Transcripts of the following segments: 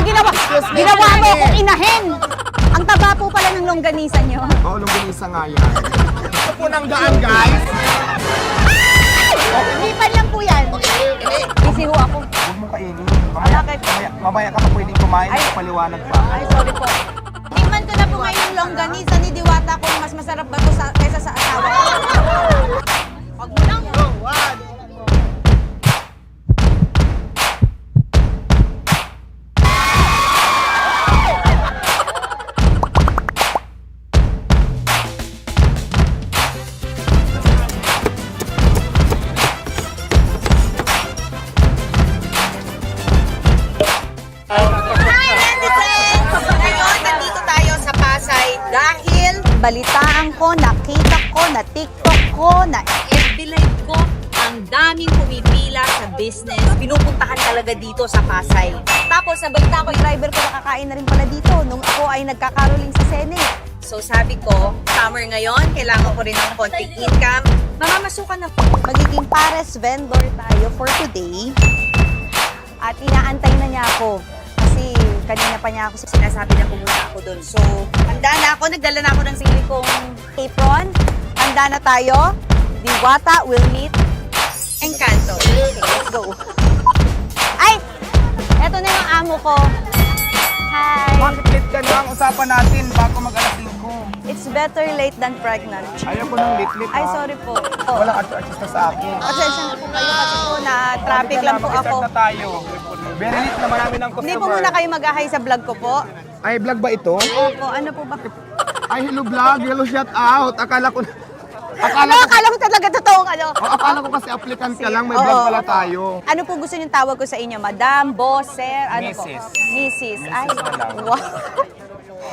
ginawa? Ginawa mo akong inahin! Ang taba po pala ng longganisa nyo. Oo, longganisa nga yan. Ito po ng daan, guys. Lipan lang po yan. Busy ho ako. Huwag mo kainin. Mamaya ka pa pwedeng kumain. Ay. Paliwanag pa. Ay, sorry po. Tikman ko na po ngayon yung longganisa ni Diwata kung mas masarap ba ito kaysa sa asawa ko. Huwag mo lang. Balitaan ko, nakita ko, na TikTok ko, na FB Live ko, ang daming pumipila sa business. Pinupuntahan talaga dito sa Pasay. Tapos, nabalita ko, yung driver ko nakakain na rin pala dito nung ako ay nagkakaroling sa Senate. So sabi ko, summer ngayon, kailangan ko rin ng konting income. Mamamasukan na magiging pares vendor tayo for today. At inaantay na niya ako. Kasi kanina pa niya ako sinasabi na pumunta ako doon. So, handa na ako. Nagdala na ako ng sarili kong apron. Handa na tayo. Diwata will meet Encanto. Okay, let's go. Ay! Eto na yung amo ko. Hi! Bakit late ka na? Ang usapan natin bago mag-alas 5. It's better late than pregnant. Ayaw ko ng late-late, Ay, ha? sorry po. Walang artista sa akin. Pasensya na po kayo kasi po na traffic lang po ako. Mag-start na tayo. Very late na marami ng customer. Hindi po muna kayo mag-ahay sa vlog ko po. Ay, vlog ba ito? Opo, ano po ba? Ay, hello vlog. Hello, shout out. Akala ko... Akala ko talaga totoong ano. Akala ko kasi applicant ka lang. May vlog pala tayo. Ano po gusto niyong tawag ko sa inyo? Madam, boss, sir, ano Mrs. po? Mrs. Ay, Mrs. na lang. wow.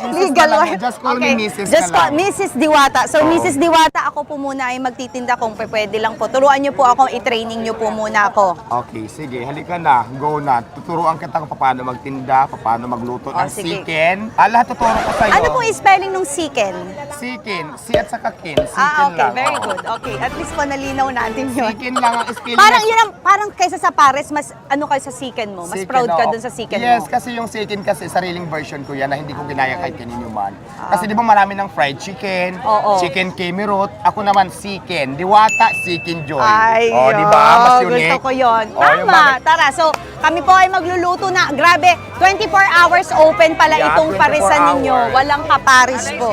Legal na lang. wife. Just call me Mrs. Just na call lang. Mrs. Diwata. So, Oo. Mrs. Diwata, ako po muna ay magtitinda kung pwede lang po. Turuan niyo po ako, i-training niyo po muna ako. Okay, sige. Halika na. Go na. Tuturuan kita kung paano magtinda, paano magluto ng sige. chicken. Lahat tuturo ko sa'yo. Ano pong spelling ng chicken? Chicken. Si at saka kin. Chicken Okay, lang. very Oo. good. Okay, at least po nalinaw natin yun. Chicken lang ang spelling. Parang yun ang, parang kaysa sa pares, mas ano kayo sa chicken mo? Mas Chicken, proud ka oo. dun sa chicken Yes, mo? kasi yung chicken kasi sariling version ko yan na hindi ko ginaya kahit kanino man. Kasi di ba marami ng fried chicken, Oo. chicken kemirot, ako naman chicken, Diwata, chicken joy. Ay, oh, di ba? Mas unique. gusto ko yun. Oh, yung Tama, bakit- tara. So, kami po ay magluluto na. Grabe, 24 hours open pala Yeah, itong 24 parisan ninyo. hours. Walang kaparis po.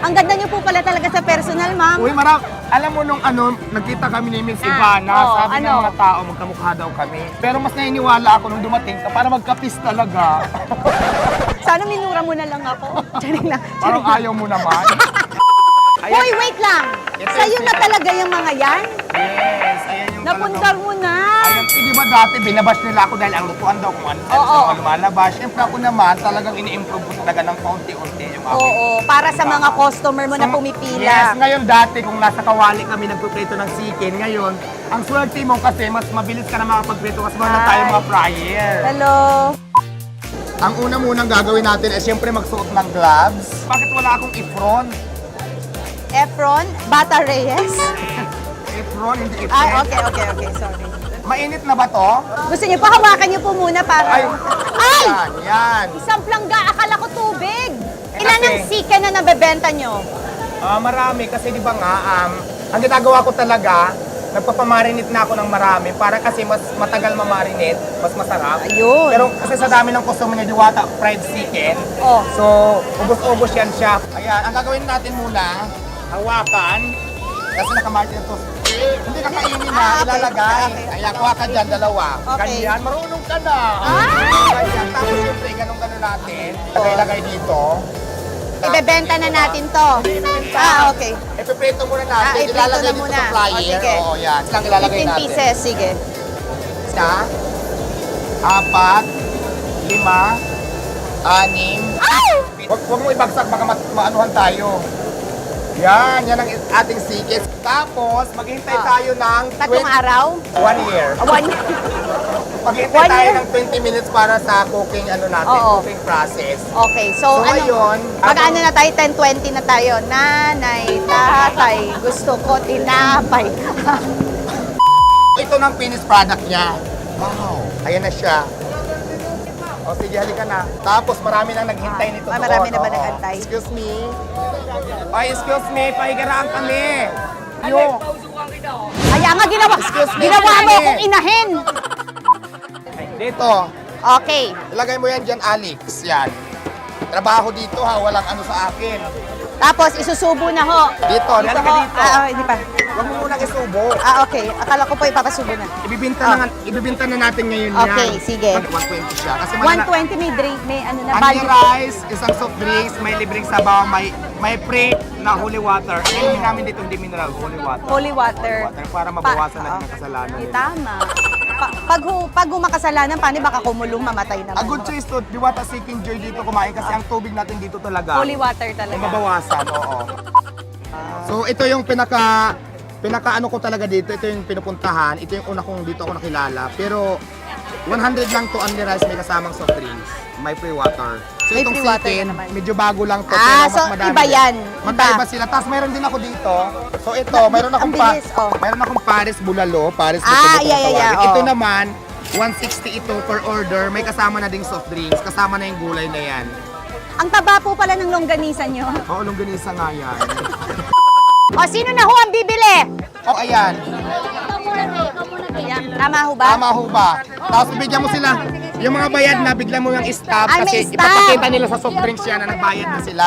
Ang ganda niyo po pala talaga sa personal, ma'am. Uy, alam mo nung nagkita kami ni Miss Ah, Ivana, oo, sabi ng ano? mga tao, magkamukha daw kami. Pero mas naniniwala ako nung dumating ka para magkapis talaga. Sana minura mo na lang ako. Charing lang. Parang ayaw mo naman. Hoy, wait lang. Ito Sa'yo yung na talaga yung mga yan? Yes, ayan yung Napundar mo na. Ayun, di ba dati binabash nila ako dahil ang lutuan daw kung ano Oo. sa lumalabas. Siyempre ako naman talagang ini-improve ko talaga ng kaunti-unti yung aking. Oo, para sa mga customer mo na So, pumipila. Yes, ngayon dati kung nasa kawali kami nagpiprito ng chicken, ngayon, ang swerte mo kasi mas mabilis ka na makapagprito kasi meron na tayo mga fryer. Hello. Ang una munang gagawin natin ay siyempre magsuot ng gloves. Bakit wala akong ifron? Efron, Bata Reyes. Ifron, hindi ifron. Ay, okay, sorry. Mainit na ba to? Gusto niyo, pahawakan niyo po muna para... Ay! Ay! Yan. Isang plangga, akala ko tubig. Eh, Ilan kasi- ang chicken na nabebenta niyo? Marami kasi di ba nga, ang ginagawa ko talaga, nagpapamarinate na ako ng marami para kasi mas matagal mamarinate, mas masarap. Ayun. Pero kasi sa dami ng customer niya, Diwata, fried chicken. Oh. So, ubos-ubos yan siya. Ayan, ang gagawin natin muna, hawakan. Kasi nakamarinate na to. Hindi ka kainin na, okay. ilalagay. Okay. Ayan, kuha ka dyan, dalawa. Okay. Ganyan, marunong ka na. Ganyan, tapos siyempre, ganun-ganun natin. Lagay-lagay dito. Ibebenta na natin to. Okay. Ipiprito muna natin. Iprito Ilalagay na dito muna. sa flyer. O, sige. Oo, yan. Lang ilalagay 15 natin. pieces, sige. Isa, 4, 5, 6. Huwag mo ibagsak, baka maanuhan tayo. Yan ang ating sikis. Tapos, maghintay tayo ng Tatlong araw? 1 year. One. Maghintay 1 tayo year? ng 20 minutes para sa cooking natin, Oo. cooking process. Okay, so, So, ano? ngayon, Mag-ano na tayo, 10-20 na tayo. Nanay, tatay, gusto ko tinapay. Ito ng finished product niya. Wow. Ayan na siya. O sige, halika na. Tapos marami nang naghintay nito doon. Marami na ba Oo. nagantay? Excuse me. Ay, excuse me, pahigaraan kami. Yo. Kaya nga Excuse me, ginawa mo kami. akong inahin. Dito. Okay. Ilagay mo yan dyan, Alex. Yan. Trabaho dito ha, walang ano sa akin. Tapos isusubo na ho. Dito, halika ho. dito. Hindi pa. Huwag mo munang isubo. Okay. Akala ko po ipapasubo na. Ibibinta na natin ngayon Okay, yan. sige. 120 siya. Kasi 120 may drink, may ano na, Only value. rice, isang soft drinks, may libreng sabaw, may free na holy water. Hindi namin dito hindi mineral, holy water. Holy water. Water para mabawasan natin ang kasalanan. Tama. Pag makasalanan, paano baka kumulong mamatay naman? A good choice to, diwata seeking joy dito kumain kasi ang tubig natin dito talaga. Holy water Ay, talaga. mabawasan, oo. So ito yung pinaka ano ko talaga dito, ito yung pinupuntahan, ito yung una kong dito ako nakilala. Pero 100 lang to only rice, may kasamang soft drinks, may free water. So May itong free water chicken, na naman. medyo bago lang to, Ah, pero mas so madami. iba yan. Magkaiba Iba. sila. Tapos meron din ako dito. So ito, meron akong Ang bilis, oh. meron akong Paris Bulalo, Paris Ah, Buto-Buto yeah, kung tawagin. oh. Ito naman 160 ito per order. May kasama na ding soft drinks, kasama na yung gulay na yan. Ang taba po pala ng longganisa nyo. Oo, longganisa nga yan. O, sino na ho ang bibili? Oh, ayan. Ayan. Tama ho ba? Tama ho ba? Tapos bigyan mo sila, yung mga bayad na, bigyan mo yung stop Ay, may kasi stop. ipapakita nila sa soft drinks yan na nagbayad na sila.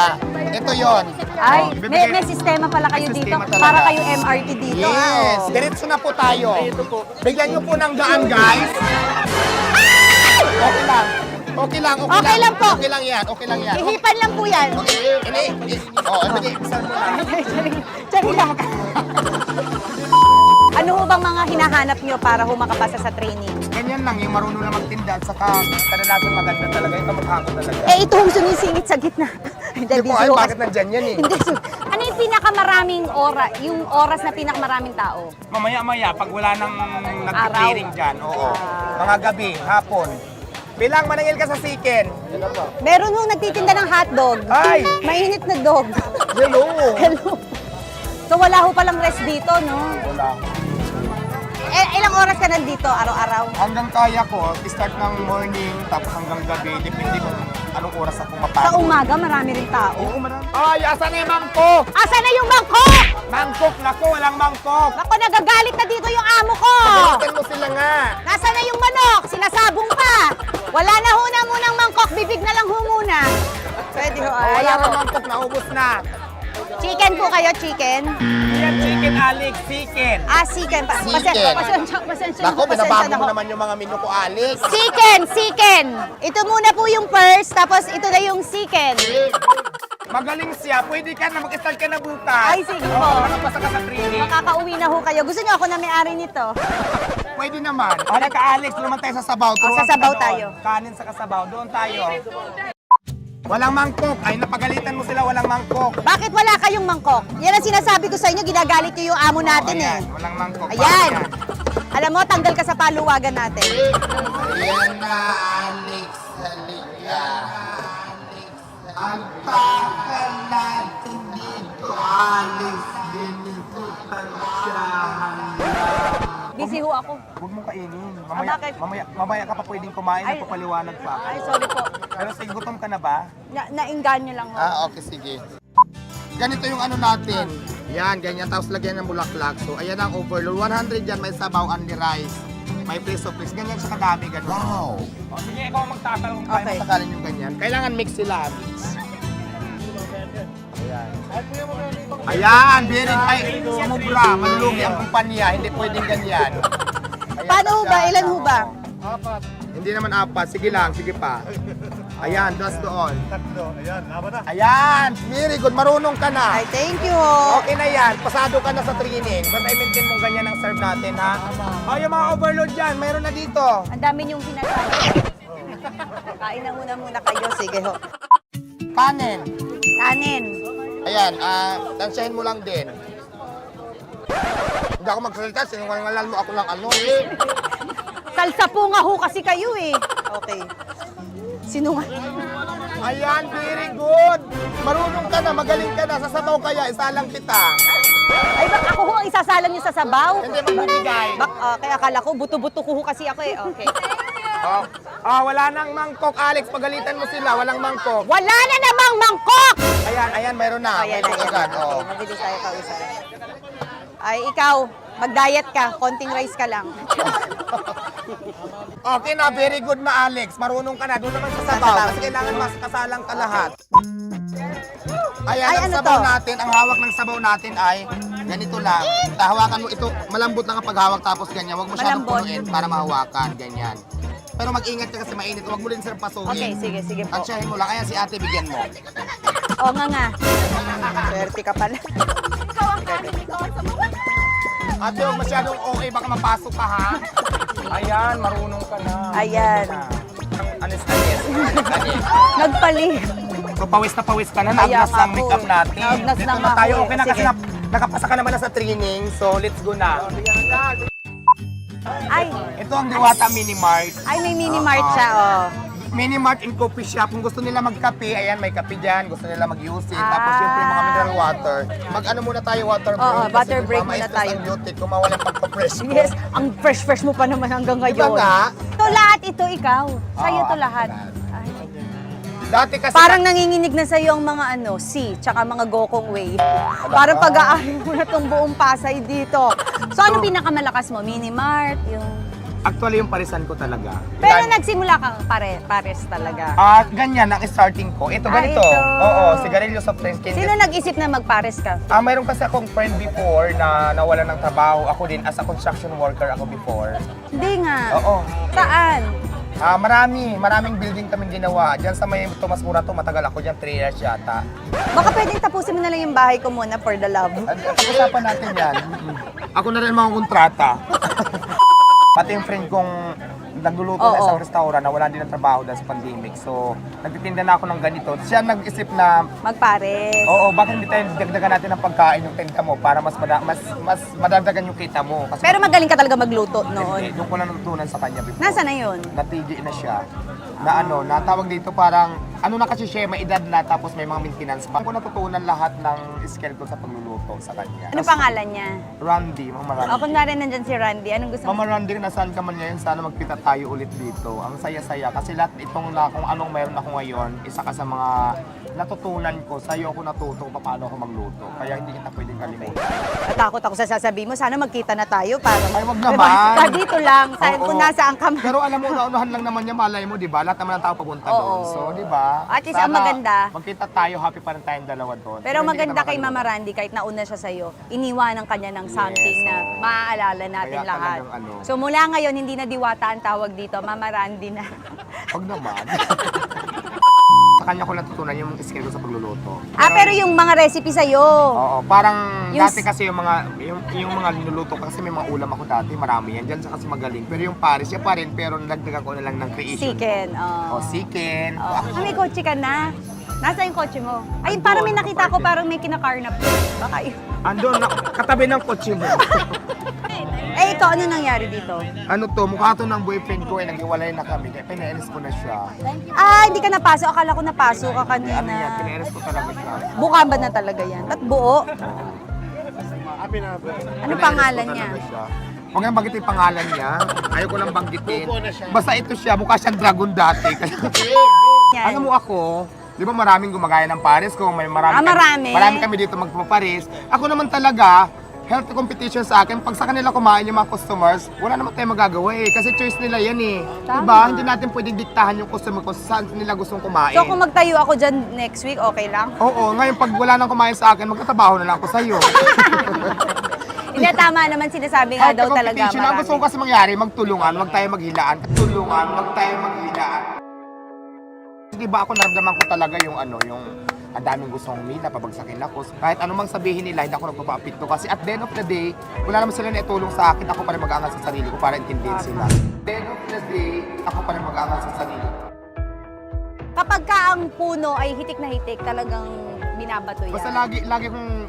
Ito yon. Ay, Oh, may sistema pala kayo May dito. sistema talaga. Para kayo MRT dito. Yes! ah, oh. Diretso na po tayo. Bigyan niyo po ng gaan, guys. Okay lang. Okay lang, okay, Okay lang po. Okay lang yan, okay lang yan. Ihipan lang po yan. Ibigay. Sorry lang. Ano ho bang mga hinahanap nyo para ho makapasa sa training? Ganyan lang, yung marunong na magtinda at saka kadalasan maganda talaga. Yung kamukha ko talaga. Eh, ito hong sumisingit sa gitna. Hindi, Hindi po, ay, busy ho bakit kasi- nandyan yan eh? Hindi, ano yung pinakamaraming oras, yung oras na pinakamaraming tao? Mamaya-maya, pag wala nang nag-clearing dyan, oo. Mga gabi, hapon. Bilang manangil ka sa siken. Meron hong nagtitinda ng hotdog. Ay! Mainit na dog. Hello! Hello. So wala ho palang rest dito, no? Wala. Ilang oras ka nandito araw-araw? Hanggang kaya ko, start ng morning, tapos hanggang gabi, depende kung anong oras ako Sa mapagod. umaga, marami rin tao. Oo, marami. Ay, asan na yung mangkok? Asa na yung mangkok? Mangkok, naku, walang mangkok. Ako, nagagalit na dito yung amo ko. Pagalitan mo sila nga. Nasa na yung manok? Sinasabong pa. Wala na ho na munang mangkok, bibig na lang ho muna. Pwede ho. Wala Ayaw na ho. mangkok, naubos na. Chicken po kayo, chicken? Yan, chicken, Alex, chicken. Chicken. Chicken. Pasensya Naku, binabago mo naman yung mga menu ko, Alex. Chicken. Ito muna po yung first, tapos ito na yung chicken. Magaling siya, pwede ka na, mag-start ka na bukas. Ay, sige po. Oo, nakapasa ka sa training. Makakauwi na ho kayo. Gusto niyo ako na may-ari nito? Pwede naman. Halika, Alex, naman tayo sa sabaw. Turuan sa sabaw kita doon. tayo. Kanin sa kasabaw, doon tayo. Walang mangkok. Ay, napagalitan mo sila, walang mangkok. Bakit wala kayong mangkok? Yan ang sinasabi ko sa inyo, ginagalit niyo yung amo natin eh. Ayan, walang mangkok. Ayan. Alam mo, tanggal ka sa paluwagan natin. Ayan na, Alex. Halika. Ang takal natin dito, Alex. Diniputan siya. Busy ho ako. Huwag mong kainin. bakit? Mamaya ka pa pwedeng kumain, Ay. nagpapaliwanag pa. Ay, sorry po. Pero sige, gutom ka na ba? Nainganyo lang ho. Okay, sige. Ganito yung ano natin. Yan, ganyan. Tapos lagyan ng bulaklak. So, ayan ang overload. 100 yan, may sabaw, only rice. May place of place. Ganyan siya kadami, ganun. Wow! O, sige, ikaw ang magtatanong kung Okay. kaya masakalin yung ganyan. Kailangan mix sila, mix. Ayan. Ayan, very ay, sumubra, malulugi ang kumpanya, hindi pwedeng ganyan. Ayan, Paano ho ba? ayan, Ilan ho ba? Hindi naman apat, sige lang, sige pa. Ayan, dos doon. Tatlo. Ayan, laban na. Ayan, very good, marunong ka na. Ay, thank you ho. Okay na yan, pasado ka na sa training. Basta i-maintain mo ganyan ang serve natin, ha? O, yung mga overload dyan, mayroon na dito. Ang dami niyong sinasabi. Kain na muna kayo. Sige ho. Kanin. Kanin. Ayan, tansyahin mo lang din. Hindi ako magsalita, sinungalingalan mo ako lang ano. Salsa po nga ho kasi kayo eh. Okay. Sinungal. Ayan, very good. Marunong ka na, magaling ka na. Sasabaw kaya, isalang kita. Ay, bak ako ho ang isasalan niyo sa sabaw? Hindi magbibigay. Kaya akala ko, buto-buto ko ho kasi ako eh. Okay. Oh, Wala nang mangkok, Alex. Pagalitan mo sila, walang mangkok. Wala na namang mangkok! Ayan, mayroon na. Ayan, Mayroon agad. Okay, mabilis tayo kausap. Ay, ikaw, mag-diet ka. Konting rice ka lang. Okay na, very good na, Alex. Marunong ka na. Doon naman sa sabaw. Kasi kailangan mas kasalang ka lahat. Ayan, Ay, ang ano sabaw to? natin, ang hawak ng sabaw natin ay ganito lang. Hawakan mo ito, malambot lang ang paghawak tapos ganyan. Huwag mo masyadong Malambot. punuin para mahawakan, ganyan. Pero mag-ingat ka kasi mainit. Huwag mo rin silang pasuhin. Okay, sige po. Tansyahin mo lang. Kaya si ate, bigyan mo. Oo nga. Swerte ka pala. Ate, huwag masyadong okay. Baka mapasok ka, ha? Ayan, marunong ka na. Ayan. Anis. Nagpali. So, pawis ka na. Kaya Naagnas nga ng po make-up eh. natin. Naagnas Dito na na nga tayo. po eh. Okay na kasi Sige. nakapasa ka naman na sa training. So, let's go na. Ay, Ito ang Diwata Mini Mart. may mini mart siya, oh. Mini Mart in coffee shop. Kung gusto nila magkape, ayan, may kape dyan. Gusto nila mag-use it. Tapos, Ah. syempre, mga mineral water. Mag-ano muna tayo, water break. Oo, Kasi water di ba, break muna ma-stress tayo. ang beauty kung mawalan pagpa-fresh ko. Yes, ang fresh mo pa naman hanggang Diba ngayon. nga? Ito lahat, ito ikaw. Sa'yo Oo, to ako lahat. lahat. Ay. Dati kasi... Parang nanginginig na sa'yo ang mga C, tsaka mga Gokong Way. Parang pag-aari mo na itong buong Pasay dito. So, ano pinakamalakas mo? Mini Mart? Yung... Actually, yung parisan ko talaga. Pero Yan. nagsimula kang pares talaga. Ganyan ang starting ko. Ito, ganito. ito. Oo, sigarilyo soft drinks. Sino nag-isip na magpares ka? Mayroon kasi akong friend before na nawalan ng trabaho. Ako din, as a construction worker ako before. Hindi nga. Oo. Saan? Maraming building kaming ginawa. Diyan sa may Tomas Morato, matagal ako diyan, 3 years yata. Baka pwedeng tapusin mo na lang yung bahay ko muna for the love. Pag-usapan natin yan. Ako na rin mga kontrata. Pati yung friend kong nagluluto sa Oo. isang restaurant na wala din ng trabaho dahil sa pandemic. So, nagtitinda na ako ng ganito. Siya nag-isip na, Magpares. oo, bakit hindi tayo dagdagan natin ng pagkain yung tinda mo para mas madagdagan yung kita mo. Kasi Pero magaling ka talaga magluto hindi, noon. doon ko lang natutunan sa kanya before. Nasaan na yun? Natigi na siya. Natawag dito parang, na kasi siya, may edad na tapos may mga maintenance pa. Ako natutunan lahat ng skill ko sa pagluluto sa kanya. Ano pangalan niya? Randy, Mama Randy. O, kunwari nandyan si Randy. Anong gusto mo? Mama Randy, nasaan ka man ngayon? Sana magkita tayo ulit dito. Ang saya-saya. Kasi lahat itong kung anong meron ako ngayon, isa ka sa mga natutunan ko. Sa'yo ako natuto kung paano ako magluto. Kaya hindi kita pwedeng kalimutan. Natakot ako sa sasabihin mo. Sana magkita na tayo para Ay, wag naman. Dito lang. Oo. Kung nasaan ka man. Pero alam mo, naunahan lang naman niya, malay mo, di ba? Lahat naman ang tao papunta Oo. doon. So, di ba? At least ang maganda. Magkita tayo, happy pa rin tayong dalawa doon. Pero hindi maganda kita kay Mama makalimutan. Randy, kahit nauna siya sa'yo, iniwanan kanya ng something Yes, na oo. maaalala natin Kaya lahat. talagang So mula ngayon, hindi na Diwata ang tawag dito, Mama Randy na. Wag naman. Sa kanya ko natutunan yung skill ko sa pagluluto. Pero yung mga recipe sa'yo. Oo, parang Yung dati kasi yung mga niluluto ko kasi may mga ulam ako dati, marami yan. Diyan siya kasi magaling. Pero yung Paris, siya pa rin, pero nagdagan ko na lang ng creation. Chicken. O, chicken. May kotse ka na. Nasa yung kotse mo? Ay, Andun, parang may nakita ko, nakaparking. parang may kinakarnap. Baka yun. Andun, katabi ng kotse mo. Eh, ikaw, ano nangyari dito? Ano to, mukha to ng boyfriend ko, naghiwalay na kami. Kaya pinainis ko na siya. Ah, hindi ka napasok. Akala ko napasok ka kanina. Ano yan, pinainis ko talaga siya. Bukambad na talaga yan. At buo. Ano Pinainis pangalan ko niya? talaga siya. Huwag nang banggitin yung pangalan niya. Ayaw ko nang banggitin. Basta ito siya, mukha siyang dragon dati. Yan. Alam mo ako, di ba maraming gumagaya ng pares ko, marami marami. kami dito magpapares. Ako naman talaga, healthy competition sa akin. Pag sa kanila kumain yung mga customers, wala naman tayong magagawa eh. Kasi choice nila yan eh. Tama. Diba? Hindi natin pwedeng diktahan yung customer kung saan nila gustong kumain. So kung magtayo ako dyan next week, okay lang? Oo, ngayon pag wala nang kumain sa akin, magtatrabaho na lang ako sa'yo. Hindi, tama naman sinasabi nga daw talaga competition, ang gusto ko marami. kasi mangyari, magtulungan, wag tayo maghilaan. Tulungan, wag tayo maghilaan. Di ba ako naramdaman ko talaga yung ang daming gustong humila, pabagsakin ako. Kahit anumang sabihin nila, hindi ako nagpapaapekto. Kasi at the end of the day, wala naman sila naitulong sa akin. Ako pa rin mag-aangal sa sarili ko para intindihin sila. At the end of the day, ako pa rin mag-aangal sa sarili ko. Kapag ka ang puno ay hitik na hitik, talagang binabato yan. Basta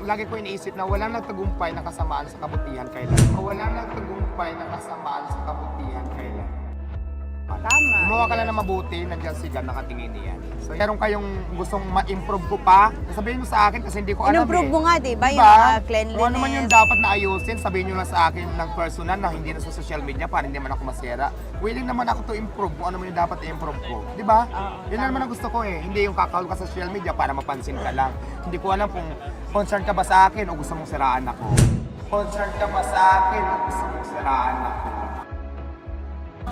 lagi ko iniisip na walang nagtagumpay na kasamaan sa kabutihan kailan. Walang nagtagumpay na kasamaan sa kabutihan kailan. Tama. Gumawa ka lang na mabuti, nandiyan si Gan, nakatingin niyan. So, meron kayong gustong ma-improve ko pa, sabihin mo sa akin kasi hindi ko alam In-improve mo nga, di ba? Yung Diba? cleanliness. Kung ano man yung dapat na ayusin, sabihin nyo lang sa akin ng personal na hindi na sa social media para hindi man ako masira. Willing naman ako to improve kung ano man yung dapat i-improve ko. Di ba? Yun lang naman ang gusto ko eh. Hindi yung kakahol ka sa social media para mapansin ka lang. Hindi ko alam kung concerned ka ba sa akin o gusto mong siraan ako. Concerned ka ba sa akin o gusto mong siraan ako.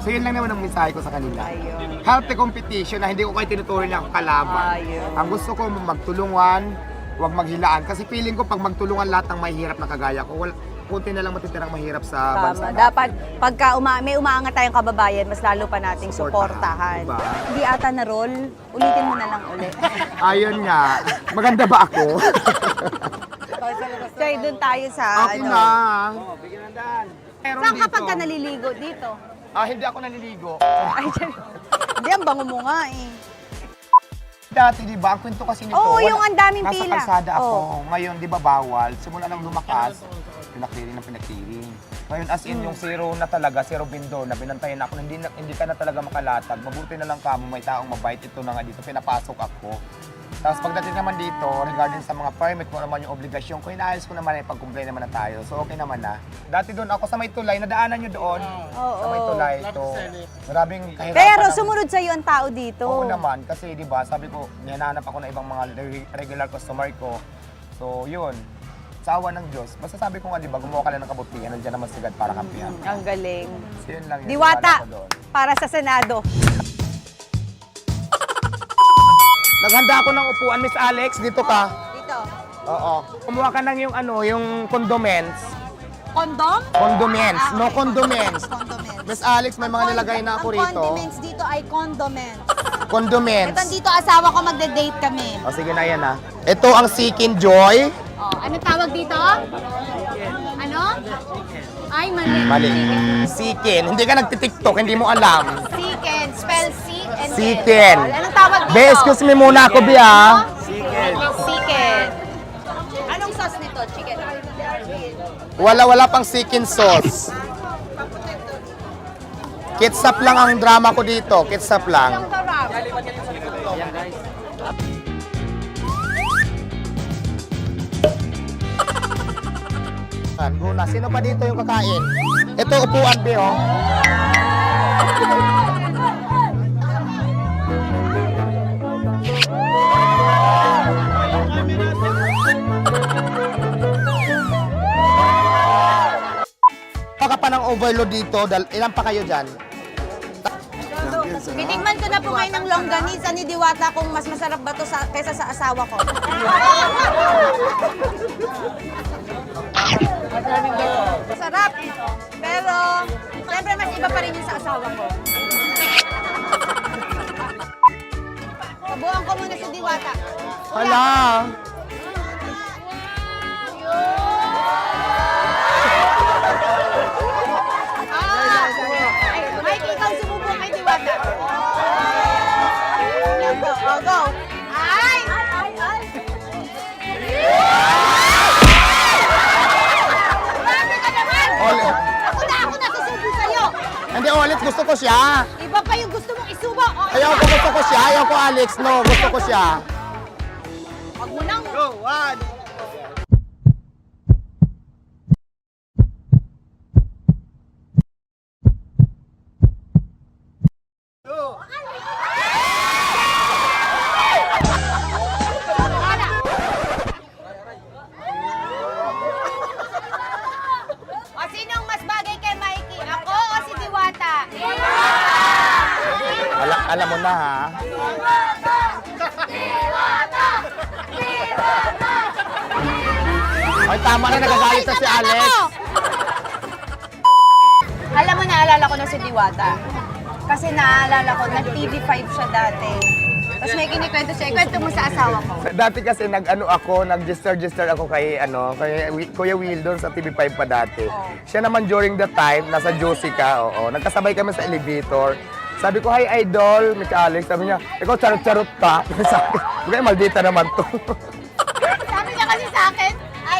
So yun lang naman ang mensahe ko sa kanila. Ayun. Healthy competition na hindi ko kayo tinutuloy na kalaban. Ayun. Ang gusto ko magtulungan, huwag maghilaan. Kasi feeling ko pag magtulungan lahat ng mahihirap na kagaya ko, kunti na lang matitirang mahirap sa bansa. Tama. Dapat pagka may umaangat tayong kababayan, mas lalo pa nating suportahan. Diba? Hindi ata na roll. Ulitin mo na lang ulit. Ayun nga. Maganda ba ako? So, doon tayo sa Okay na. Saan kapag ka naliligo dito? Hindi ako naliligo. Ay, dyan. Hindi, ang bango mo nga eh. Dati, di ba, ang kwento kasi nito, Oo, yung ang daming nasa pila. kalsada ako. Oo. Ngayon, di ba, bawal. Simula nang lumakas, pinakliring ng pinakliring. Ngayon, as in, yung zero na talaga, zero bindo, na binantayan ako, na hindi ka na talaga makalatag. Mabuti na lang ka mo, may taong mabait. Ito na nga dito, pinapasok ako. Tapos pagdating naman dito, regarding sa mga permit, kung naman yung obligasyon ko, inaayos ko naman, pag-comply naman na tayo. So, okay naman na. Dati doon ako sa may tulay, nadaanan nyo doon. Sa may tulay, ito. Maraming kahirapan. Pero ng- sumunod sa'yo ang tao dito. Oo naman, kasi di ba, sabi ko, nihanap ako ng ibang mga regular customer ko. So, yun. Sa awa ng Diyos. Basta sabi ko nga, di ba, gumawa ka lang ng kabutihan, nandiyan naman sigad para kampihan. Ang galing. So, yun lang yun. Diwata Wala ko doon. para sa Senado. Naghanda ako ng upuan, Miss Alex. Dito ka. Dito. Oo. Kumuha ka ng yung condiments. Kondom? Condiments. No condiments. Condiments. Miss Alex, may mga nilagay na ako Ang rito. condiments dito ay condiments. Condiments. Ito dito asawa ko magde-date kami. O, sige na yan, ha. Ito ang Seeking Joy. Oh, ano tawag dito? Ano? Ay, mali. Mali. Seeking. Hindi ka nagtitiktok, hindi mo alam. Chicken. Spell C and Chicken. Anong tawag dito? Be, excuse me muna ako, Be, ha. Chicken. Anong sauce nito? Chicken. Wala pang Seeking sauce. Ketchup lang ang drama ko dito. Ketchup lang. Ang sarap. Guna. Sino pa dito yung kakain? Ito, upuan, Be, oh. Baka pa ng overload dito. Ilan pa kayo dyan? Titikman ko na po ngayon ng longganisa ni Diwata kung mas masarap ba to kaysa sa asawa ko. Sarap. Pero, siyempre mas iba pa rin yung sa asawa ko. Sabuhan ko muna si Diwata. Hala! Mike, ikaw sumubok kay Diwata. Oh, go. Ay! Grabe ka naman! Ulit. Ako na susubo sa'yo. Hindi, ulit. Gusto ko siya. Iba pa yung gusto mong isubo. Okay. Ayaw ko, gusto ko siya. Ayaw ko, Alex. No, gusto ko siya. Wag mo nang... O, sinong mas bagay kay Mikey? Ako o si Diwata? Alam mo na, ha? Ay, tama na. Nagagalit na si Alex. Alam mo, naalala ko na si Diwata. Kasi naalala ko, nag-TV5 siya dati. Tapos may kinikwento siya. Ikwento mo sa asawa ko. Dati kasi nag-register ako kay Kuya Will doon sa TV5 pa dati. Siya naman during that time, nasa Josica, oo. Nagkasabay kami sa elevator. Sabi ko, hi idol, Mika Alex. Sabi niya, ikaw charot-charot ka. Sabi ko, maldita naman to. Sabi niya kasi sa akin,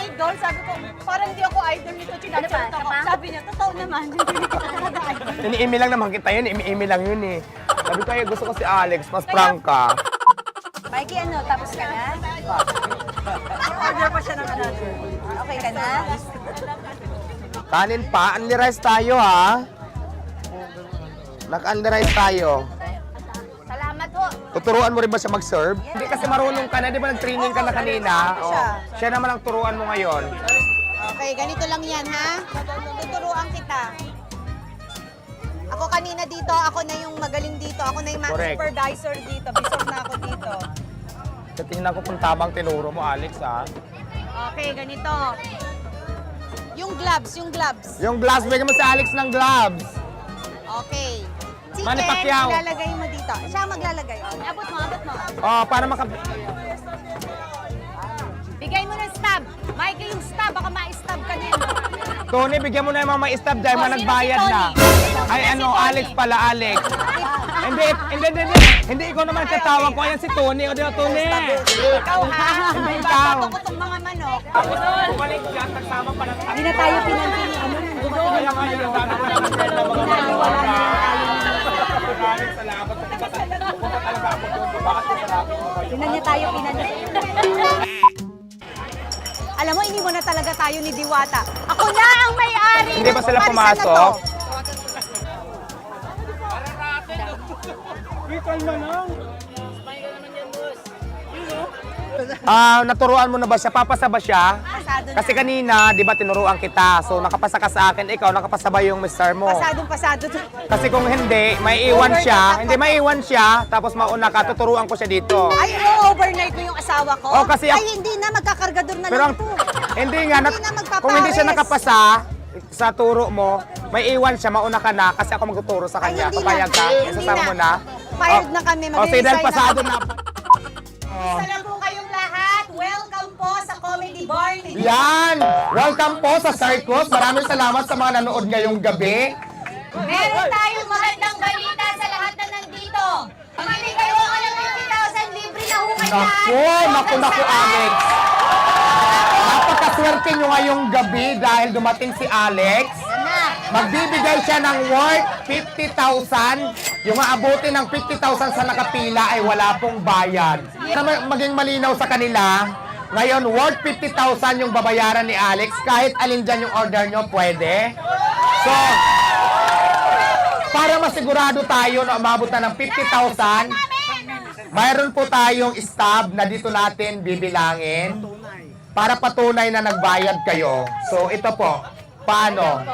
idol. doon, sabi ko, parang hindi ako idol nito, chinachat ako. Sabi niya, totoo naman, hindi ko talaga idol. Ini-email lang naman kita yun, email lang yun eh. Sabi ko, gusto ko si Alex, mas prank ka. Mikey, ano, tapos ka na? Order pa siya ng another. Okay ka na? Kanin pa, unli rice tayo ha. Nag-unli rice tayo. Salamat po. Tuturuan mo rin ba siya mag-serve? Hindi kasi marunong ka na, di ba nag-training ka na kanina? Oh. Siya naman ang turuan mo ngayon. Okay, ganito lang yan, ha? Tuturuan kita. Ako kanina dito, ako na yung magaling dito. Ako na yung Correct. supervisor dito. Bisor na ako dito. Tingnan ko kung tamang tinuro mo, Alex ha. Okay, ganito. Yung gloves, yung gloves. Yung gloves, bigyan mo si Alex ng gloves. Okay. Chicken, Manny Pacquiao. ilalagay mo dito. Siya ang maglalagay. Oh, abot mo, abot mo. Oh, para maka... Bigay mo ng stab. Mikey, yung stab. Baka ma-stab ka niyan. Tony, bigyan mo na yung mga ma-stab dahil Oh, mga sino nagbayad si na. Tony? Sino Ay, si ano, Tony? Alex pala, Alex. Hindi ikaw naman katawag ko. Ayan si Tony. O, di ba, Tony? Ikaw, ha? Hindi ikaw. Babato ko itong mga manok. Bumalik yan, nagsama pa ng... Hindi na tayo pinansin yung ano. Kaya nga yun, dami ko lang ng mga Alex, salamat. Punta talaga ako doon. Bakit masarapin mo kayo? Tinan niya tayo pinansin. Alam mo, iniwan na talaga tayo ni Diwata. Ako na ang may-ari. Hindi ba ng sila parisan na pumasok? to. Naturuan mo na ba siya? Papasa ba siya? Pasado na. Kasi kanina, di ba, tinuruan kita. So, nakapasa ka sa akin, ikaw, nakapasa ba yung mister mo? Pasadong pasado to. Kasi kung hindi, may iwan siya. Hindi, may iwan siya. Tapos mauna ka, tuturuan ko siya dito. Ay, overnight mo yung asawa ko? Oh, kasi Ay, hindi na. Magkakargador na Pero lang to. hindi nga, Hindi na magpapares. kung hindi siya nakapasa sa turo mo, may iwan siya, mauna ka na kasi ako magtuturo sa Ay, kanya. hindi Papayag na. ka? Hindi Isasama mo na? Fired na kami. O, sige, dahil Mag-resign pasado na. na. Isa po kayong lahat. Welcome po sa Comedy Bar ni Yan! Welcome po sa Circus. Maraming salamat sa mga nanood ngayong gabi. Meron tayong magandang balita sa lahat na nandito. Pag hindi kayo ako ng 50,000 libre na hukay Naku, Alex. Napakaswerte nyo ngayong gabi dahil dumating si Alex. Magbibigay siya ng worth 50,000. Yung aabutin ng 50,000 sa nakapila ay wala pong bayad. Para maging malinaw sa kanila, ngayon worth 50,000 yung babayaran ni Alex. Kahit alin dyan yung order nyo, pwede. So, para masigurado tayo na umabot na ng 50,000, mayroon po tayong stub na dito natin bibilangin para patunay na nagbayad kayo. So, ito po. Paano?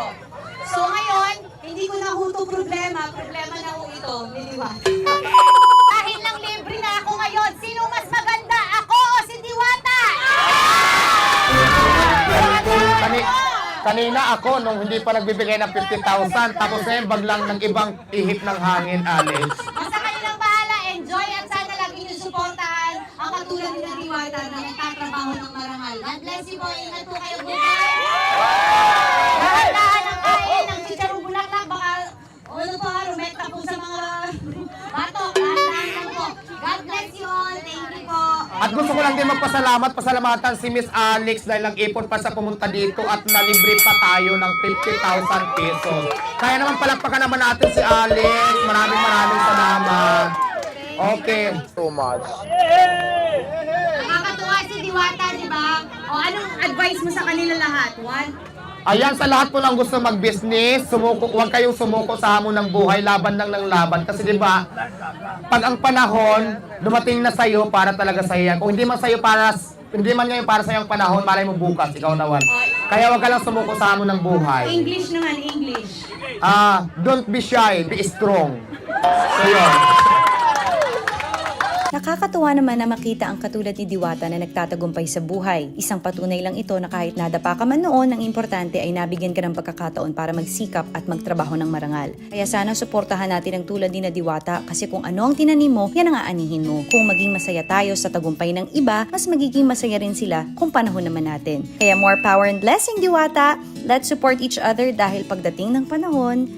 So ngayon, hindi ko na ho ito problema. Problema na ho ito. Niliwata. Dahil lang libre na ako ngayon, sino mas maganda? Ako o si Diwata? Kanina ako, nung hindi pa nagbibigay ng 50,000, tapos ngayon baglang ng ibang ihip ng hangin, Alex. Basta kayo lang bahala. Enjoy at sana lagi niyo suportahan ang katulad ni Diwata na nagtatrabaho ng marangal. God bless you po. Ingat po kayo buhay. Dahan-dahan ang kain ng chicharong bulaklak. Baka ano po, rumekta po sa mga batok. Dahan-dahan lang po. God bless you all. Thank you po. At gusto ko lang din pasalamatan si Miss Alex dahil nag-ipon pa sa pumunta dito at nalibre pa tayo ng 50,000 pesos. Kaya naman palakpakan naman natin si Alex. Maraming salamat. Okay. So much. Nakakatuwa si Diwata, di ba? O anong advice mo sa kanila lahat? One? Ayan, sa lahat po lang gusto mag-business, huwag kayong sumuko sa hamon ng buhay, laban lang ng laban. Kasi di ba, pag ang panahon, dumating na sa'yo para talaga sa'yo yan. Kung hindi man sa'yo hindi man ngayon para sa'yo ang panahon, malay mo bukas, ikaw naman. Kaya huwag ka lang sumuko sa hamon ng buhay. English naman, English. Don't be shy, be strong. So yun. Nakakatuwa naman na makita ang katulad ni Diwata na nagtatagumpay sa buhay. Isang patunay lang ito na kahit nadapa ka man noon, ang importante ay nabigyan ka ng pagkakataon para magsikap at magtrabaho ng marangal. Kaya sana suportahan natin ang tulad ni na Diwata kasi kung ano ang tinanim mo, yan ang aanihin mo. Kung maging masaya tayo sa tagumpay ng iba, mas magiging masaya rin sila kung panahon naman natin. Kaya more power and blessing, Diwata! Let's support each other dahil pagdating ng panahon,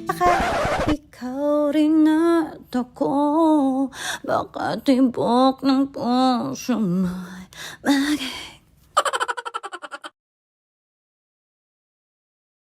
ikaw rin at ako, baka tibok ng puso mo'y maging